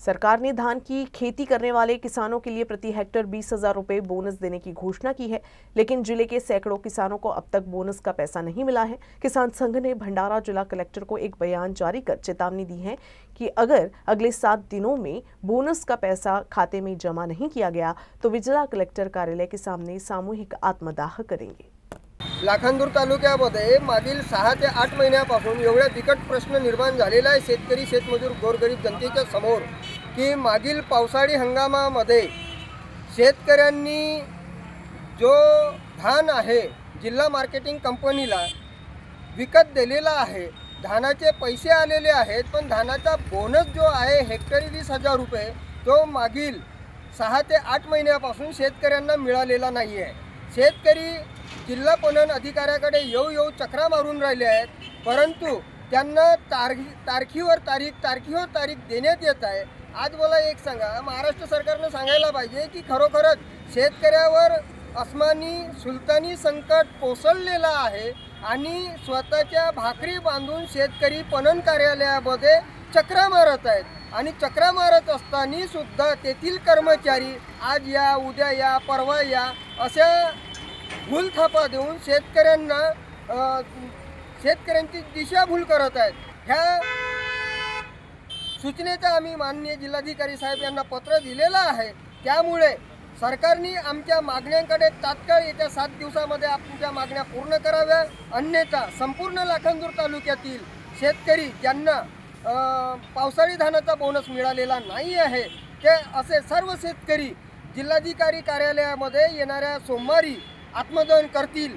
सरकार ने धान की खेती करने वाले किसानों के लिए प्रति हेक्टेयर 20,000 रुपए बोनस देने की घोषणा की है, लेकिन जिले के सैकड़ों किसानों को अब तक बोनस का पैसा नहीं मिला है। किसान संघ ने भंडारा जिला कलेक्टर को एक बयान जारी कर चेतावनी दी है कि अगर अगले 7 दिनों में बोनस का पैसा खाते में जमा नहीं किया गया तो वे जिला कलेक्टर कार्यालय के सामने सामूहिक आत्मदाह करेंगे। लाखांदूर तालुक्यामध्ये मागील 6 ते 8 महिन्यापासून एवढा बिकट प्रश्न निर्माण झालेला आहे शेतकरी शेतमजूर गोरगरीब जनतेच्या समोर की मागील पावसाळी हंगामामध्ये शेतकऱ्यांनी जो धान आहे जिल्हा मार्केटिंग कंपनीला विकत दिलेला आहे, धानाचे पैसे आलेले आहेत, पण धानाचा बोनस जो आहे हेक्टरी 20,000 रुपये तो मागील 6 ते 8 महिन्यापासून शेतकऱ्यांना मिळालेला नाही आहे। शेतकरी जिल्हा पणन अधिकाऱ्याकडे येऊ चक्रा मारून राहिले आहेत, परंतु त्यांना तारखीवर तारीख देण्यात येत आहे। आज मला एक सांगा, महाराष्ट्र सरकारने सांगायला पाहिजे की खरोखरच शेतकऱ्यावर अस्मानी सुलतानी संकट कोसळलेला आहे आणि स्वतःच्या भाकरी बांधून शेतकरी पणन कार्यालयामध्ये चक्रा मारत आहेत आणि चक्रा मारत असताना सुद्धा तेथील कर्मचारी आज या उद्या या परवा या अशा भूलथापा देऊन शेतकऱ्यांची दिशाभूल करत आहेत। ह्या सूचनेचा आम्ही माननीय जिल्हाधिकारी साहेब यांना पत्र दिलेलं आहे। त्यामुळे सरकारने आमच्या मागण्यांकडे तात्काळ येत्या 7 दिवसामध्ये आमच्या मागण्या पूर्ण कराव्या, अन्यथा संपूर्ण लाखांदूर तालुक्यातील शेतकरी ज्यांना पावसाळी धानाचा बोनस मिळालेला नाही आहे ते असे सर्व शेतकरी जिल्हाधिकारी कार्यालयामध्ये येणाऱ्या सोमवारी आत्मदहन करतील।